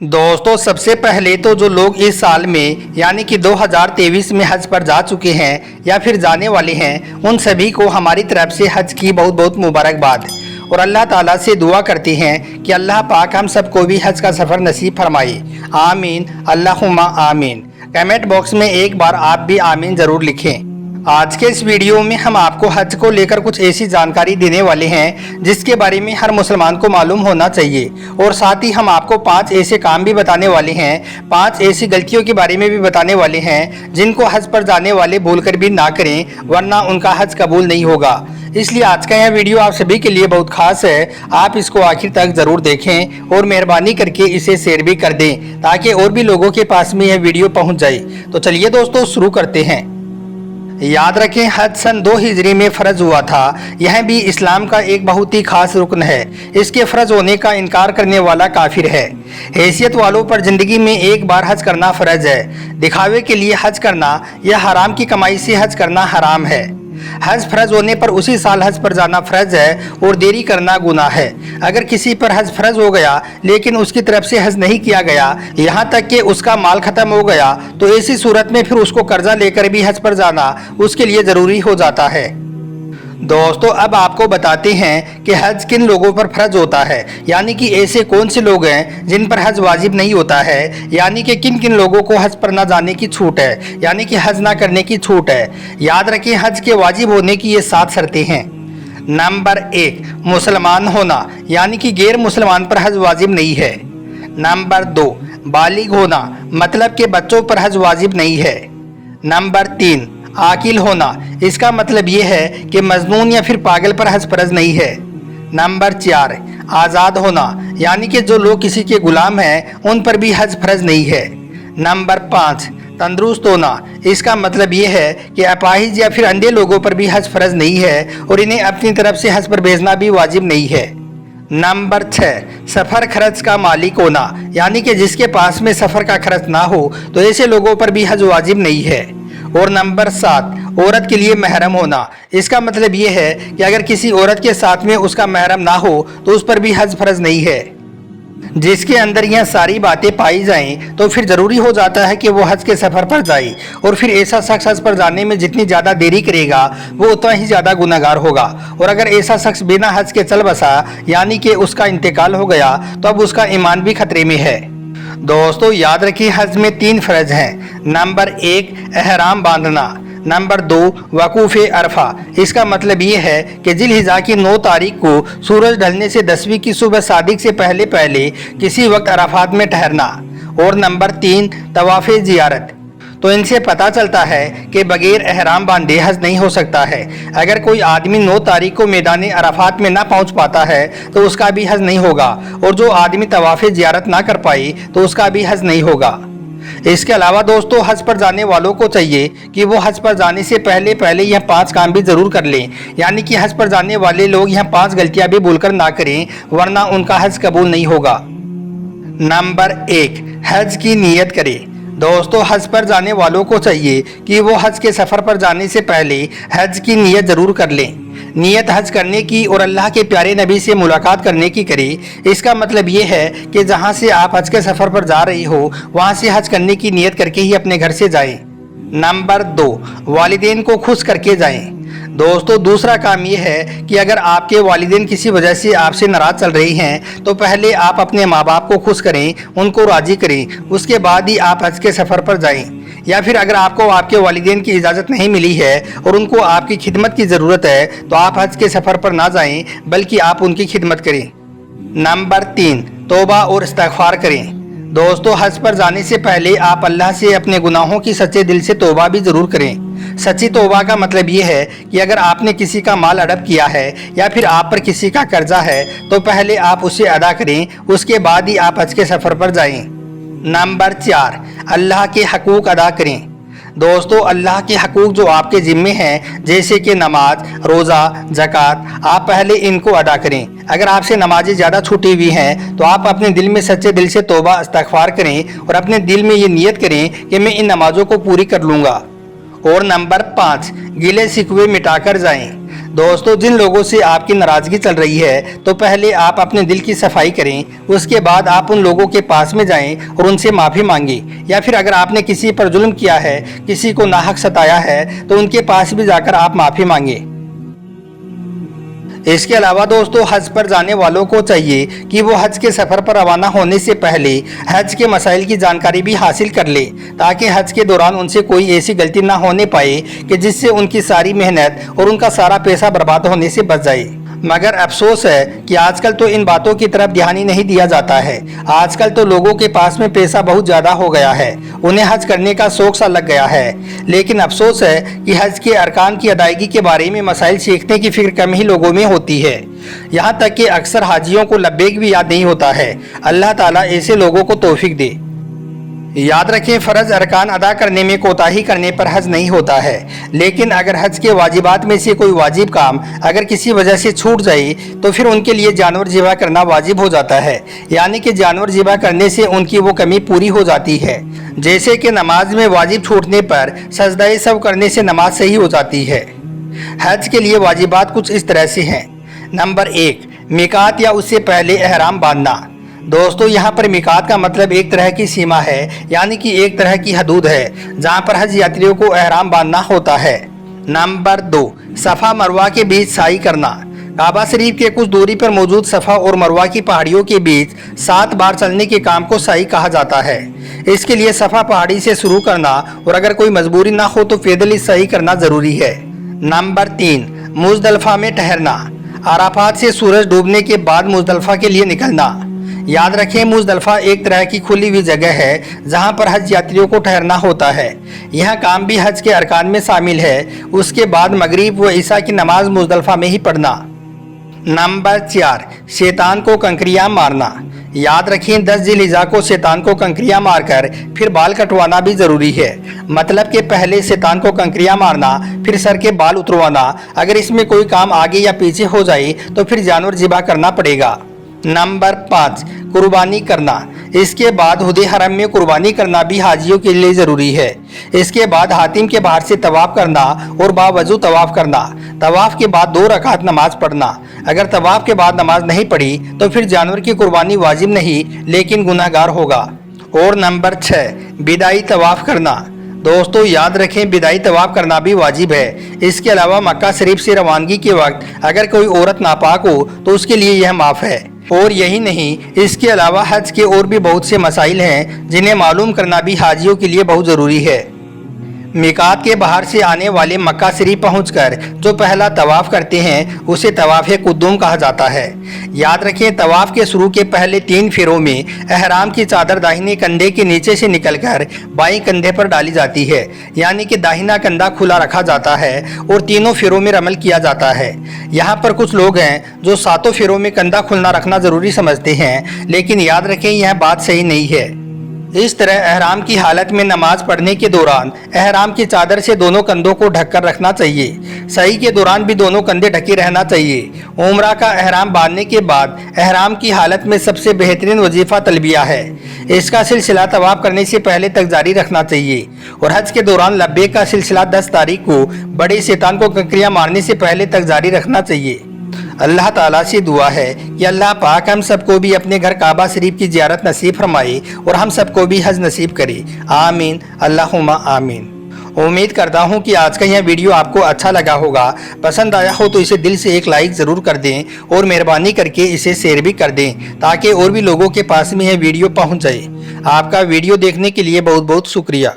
दोस्तों सबसे पहले तो जो लोग इस साल में यानी कि 2023 में हज पर जा चुके हैं या फिर जाने वाले हैं, उन सभी को हमारी तरफ से हज की बहुत बहुत मुबारकबाद। और अल्लाह ताला से दुआ करते हैं कि अल्लाह पाक हम सबको भी हज का सफ़र नसीब फरमाए। आमीन अल्लाहुम्मा आमीन। कमेंट बॉक्स में एक बार आप भी आमीन ज़रूर लिखें। आज के इस वीडियो में हम आपको हज को लेकर कुछ ऐसी जानकारी देने वाले हैं जिसके बारे में हर मुसलमान को मालूम होना चाहिए, और साथ ही हम आपको 5 ऐसे काम भी बताने वाले हैं, 5 ऐसी गलतियों के बारे में भी बताने वाले हैं जिनको हज पर जाने वाले भूलकर भी ना करें, वरना उनका हज कबूल नहीं होगा। इसलिए आज का यह वीडियो आप सभी के लिए बहुत खास है। आप इसको आखिर तक ज़रूर देखें और मेहरबानी करके इसे शेयर भी कर दें ताकि और भी लोगों के पास में यह वीडियो पहुंच जाए। तो चलिए दोस्तों शुरू करते हैं। याद रखें, हज सन 2 हिजरी में फ़र्ज हुआ था। यह भी इस्लाम का एक बहुत ही खास रुकन है। इसके फ़र्ज होने का इनकार करने वाला काफिर है। हैसियत वालों पर ज़िंदगी में एक बार हज करना फ़र्ज है। दिखावे के लिए हज करना या हराम की कमाई से हज करना हराम है। हज फ़र्ज होने पर उसी साल हज पर जाना फ़र्ज है और देरी करना गुनाह है। अगर किसी पर हज फ़र्ज हो गया लेकिन उसकी तरफ से हज नहीं किया गया, यहाँ तक कि उसका माल ख़त्म हो गया, तो ऐसी सूरत में फिर उसको कर्जा लेकर भी हज पर जाना उसके लिए ज़रूरी हो जाता है। दोस्तों अब आपको बताते हैं कि हज किन लोगों पर फ़र्ज होता है, यानी कि ऐसे कौन से लोग हैं जिन पर हज वाजिब नहीं होता है, यानी कि किन किन लोगों को हज पर ना जाने की छूट है, यानी कि हज ना करने की छूट है। याद रखें, हज के वाजिब होने की ये 7 शर्तें हैं। नंबर 1, मुसलमान होना, यानी कि गैर मुसलमान पर हज वाजिब नहीं है। नंबर 2, बालिग होना, मतलब के बच्चों पर हज वाजिब नहीं है। नंबर 3, आकिल होना, इसका मतलब ये है कि मजनून या फिर पागल पर हज फर्ज नहीं है। नंबर 4, आज़ाद होना, यानी कि जो लोग किसी के गुलाम हैं उन पर भी हज फर्ज नहीं है। नंबर 5, तंदुरुस्त होना, इसका मतलब ये है कि अपाहिज या फिर अंधे लोगों पर भी हज फर्ज नहीं है और इन्हें अपनी तरफ से हज पर भेजना भी वाजिब नहीं है। नंबर 6, सफ़र खर्च का मालिक होना, यानी कि जिसके पास में सफ़र का खर्च ना हो तो ऐसे लोगों पर भी हज वाजिब नहीं है। और नंबर 7, औरत के लिए महरम होना, इसका मतलब ये है कि अगर किसी औरत के साथ में उसका महरम ना हो तो उस पर भी हज फर्ज नहीं है। जिसके अंदर यह सारी बातें पाई जाएं तो फिर ज़रूरी हो जाता है कि वो हज के सफ़र पर जाए, और फिर ऐसा शख्स हज पर जाने में जितनी ज़्यादा देरी करेगा वो उतना ही ज़्यादा गुनहगार होगा। और अगर ऐसा शख्स बिना हज के चल बसा, यानी कि उसका इंतकाल हो गया, तो अब उसका ईमान भी खतरे में है। दोस्तों याद रखिए, हज में 3 फ़र्ज हैं। नंबर 1, एहराम बांधना। नंबर 2, वकूफ़ अरफा, इसका मतलब ये है कि जिलहिजा की 9 तारीख को सूरज ढलने से 10वीं की सुबह सादिक से पहले पहले किसी वक्त अराफात में ठहरना। और नंबर 3, तवाफ़ ज़ियारत। तो इनसे पता चलता है कि बगैर एहराम बांधे हज नहीं हो सकता है। अगर कोई आदमी 9 तारीख को मैदान अराफात में ना पहुंच पाता है तो उसका भी हज नहीं होगा, और जो आदमी तवाफ़ ज़ियारत ना कर पाए तो उसका भी हज नहीं होगा। इसके अलावा दोस्तों हज पर जाने वालों को चाहिए कि वो हज पर जाने से पहले पहले यह 5 काम भी ज़रूर कर लें, यानी कि हज पर जाने वाले लोग यह 5 गलतियां भी भूलकर ना करें, वरना उनका हज कबूल नहीं होगा। नंबर 1, हज की नीयत करें। दोस्तों हज पर जाने वालों को चाहिए कि वो हज के सफ़र पर जाने से पहले हज की नीयत ज़रूर कर लें। नीयत हज करने की और अल्लाह के प्यारे नबी से मुलाकात करने की करें। इसका मतलब ये है कि जहाँ से आप हज के सफ़र पर जा रही हो वहाँ से हज करने की नीयत करके ही अपने घर से जाएं। नंबर 2, वालिदैन को खुश करके जाएं। दोस्तों दूसरा काम ये है कि अगर आपके वालिदैन किसी वजह से आपसे नाराज़ चल रही हैं तो पहले आप अपने माँ बाप को खुश करें, उनको राज़ी करें, उसके बाद ही आप हज के सफ़र पर जाएं। या फिर अगर आपको आपके वालिदैन की इजाज़त नहीं मिली है और उनको आपकी खिदमत की ज़रूरत है तो आप हज के सफ़र पर ना जाएं, बल्कि आप उनकी खिदमत करें। नंबर 3, तौबा और इस्तिग़फ़ार करें। दोस्तों हज पर जाने से पहले आप अल्लाह से अपने गुनाहों की सच्चे दिल से तौबा भी ज़रूर करें। सच्ची तौबा का मतलब ये है कि अगर आपने किसी का माल हड़प किया है या फिर आप पर किसी का कर्जा है तो पहले आप उसे अदा करें, उसके बाद ही आप हज के सफ़र पर जाएं। नंबर 4, अल्लाह के हकूक़ अदा करें। दोस्तों अल्लाह के हकूक़ जो आपके ज़िम्मे हैं, जैसे कि नमाज, रोज़ा, ज़कात, आप पहले इनको अदा करें। अगर आपसे नमाजें ज़्यादा छूटी हुई हैं तो आप अपने दिल में सच्चे दिल से तौबा इस्तिग़फ़ार करें और अपने दिल में ये नियत करें कि मैं इन नमाज़ों को पूरी कर लूँगा। और नंबर 5, गिले शिकवे मिटाकर जाएं। दोस्तों, जिन लोगों से आपकी नाराजगी चल रही है तो पहले आप अपने दिल की सफाई करें, उसके बाद आप उन लोगों के पास में जाएं और उनसे माफ़ी मांगें। या फिर अगर आपने किसी पर जुल्म किया है, किसी को नाहक सताया है, तो उनके पास भी जाकर आप माफ़ी मांगें। इसके अलावा दोस्तों, हज पर जाने वालों को चाहिए कि वो हज के सफ़र पर रवाना होने से पहले हज के मसाइल की जानकारी भी हासिल कर ले, ताकि हज के दौरान उनसे कोई ऐसी गलती ना होने पाए कि जिससे उनकी सारी मेहनत और उनका सारा पैसा बर्बाद होने से बच जाए। मगर अफसोस है कि आजकल तो इन बातों की तरफ ध्यान ही नहीं दिया जाता है। आजकल तो लोगों के पास में पैसा बहुत ज़्यादा हो गया है, उन्हें हज करने का शौक सा लग गया है। लेकिन अफसोस है कि हज के अरकान की अदायगी के बारे में मसाइल सीखने की फिक्र कम ही लोगों में होती है। यहाँ तक कि अक्सर हाजियों को लब्बैक भी याद नहीं होता है। अल्लाह ताला ऐसे लोगों को तौफीक दे। याद रखें, फ़र्ज अरकान अदा करने में कोताही करने पर हज नहीं होता है। लेकिन अगर हज के वाजिबात में से कोई वाजिब काम अगर किसी वजह से छूट जाए तो फिर उनके लिए जानवर ज़िबा करना वाजिब हो जाता है। यानी कि जानवर ज़िबा करने से उनकी वो कमी पूरी हो जाती है। जैसे कि नमाज में वाजिब छूटने पर सजदा सब करने से नमाज सही हो जाती है। हज के लिए वाजिबात कुछ इस तरह से हैं। नंबर 1, मिकात या उससे पहले एहराम बांधना। दोस्तों, यहाँ पर मिकात का मतलब एक तरह की सीमा है, यानी कि एक तरह की हदूद है जहाँ पर हज यात्रियों को एहराम बांधना होता है। नंबर 2, सफ़ा मरवा के बीच साई करना। काबा शरीफ के कुछ दूरी पर मौजूद सफ़ा और मरवा की पहाड़ियों के बीच 7 बार चलने के काम को साई कहा जाता है। इसके लिए सफ़ा पहाड़ी से शुरू करना और अगर कोई मजबूरी ना हो तो पैदल ही साई करना ज़रूरी है। नंबर 3, मुज़दलिफ़ा में ठहरना। अराफात से सूरज डूबने के बाद मुज़दलिफ़ा के लिए निकलना। याद रखें, मुज़दलिफ़ा एक तरह की खुली हुई जगह है जहां पर हज यात्रियों को ठहरना होता है। यह काम भी हज के अरकान में शामिल है। उसके बाद मगरिब व ईशा की नमाज मुज़दलिफ़ा में ही पढ़ना। नंबर 4, शैतान को कंकरियां मारना। याद रखें, 10 ज़िलहिज्जा को शैतान को कंकरियां मारकर फिर बाल कटवाना भी ज़रूरी है। मतलब कि पहले शैतान को कंकरियां मारना, फिर सर के बाल उतरवाना। अगर इसमें कोई काम आगे या पीछे हो जाए तो फिर जानवर ज़िबा करना पड़ेगा। नंबर 5, कुर्बानी करना। इसके बाद हुदे हरम में कुर्बानी करना भी हाजियों के लिए ज़रूरी है। इसके बाद हातिम के बाहर से तवाफ़ करना और बावजू तवाफ़ करना। तवाफ़ के बाद 2 रकात नमाज पढ़ना। अगर तवाफ़ के बाद नमाज नहीं पढ़ी तो फिर जानवर की कुर्बानी वाजिब नहीं, लेकिन गुनाहगार होगा। और नंबर 6, बिदाई तवाफ़ करना। दोस्तों, याद रखें, बिदाई तवाफ़ करना भी वाजिब है। इसके अलावा मक्का शरीफ से रवानगी के वक्त अगर कोई औरत नापाक हो तो उसके लिए यह माफ़ है। और यही नहीं, इसके अलावा हज के और भी बहुत से मसाइल हैं जिन्हें मालूम करना भी हाजियों के लिए बहुत ज़रूरी है। मिकात के बाहर से आने वाले मक्का शरीफ पहुंचकर जो पहला तवाफ़ करते हैं उसे तवाफ़े कुद्दूम कहा जाता है। याद रखें, तवाफ़ के शुरू के पहले 3 फेरों में एहराम की चादर दाहिने कंधे के नीचे से निकलकर बाएं कंधे पर डाली जाती है, यानी कि दाहिना कंधा खुला रखा जाता है और तीनों फेरों में रमल किया जाता है। यहाँ पर कुछ लोग हैं जो 7 फेरों में कंधा खुलना रखना ज़रूरी समझते हैं, लेकिन याद रखें, यह बात सही नहीं है। इस तरह एहराम की हालत में नमाज पढ़ने के दौरान एहराम की चादर से दोनों कंधों को ढककर रखना चाहिए। सही के दौरान भी दोनों कंधे ढके रहना चाहिए। उम्रा का एहराम बांधने के बाद एहराम की हालत में सबसे बेहतरीन वजीफ़ा तलबिया है। इसका सिलसिला तवाफ़ करने से पहले तक जारी रखना चाहिए। और हज के दौरान लब्बैक का सिलसिला 10 तारीख को बड़े शैतान को कंकरियां मारने से पहले तक जारी रखना चाहिए। अल्लाह ताला से दुआ है कि अल्लाह पाक हम सबको भी अपने घर काबा शरीफ की ज़ियारत नसीब फरमाए और हम सबको भी हज नसीब करे। आमीन, अल्लाहुम्मा आमीन। उम्मीद करता हूँ कि आज का यह वीडियो आपको अच्छा लगा होगा। पसंद आया हो तो इसे दिल से एक लाइक ज़रूर कर दें और मेहरबानी करके इसे शेयर भी कर दें, ताकि और भी लोगों के पास में यह वीडियो पहुँच जाए। आपका वीडियो देखने के लिए बहुत बहुत शुक्रिया।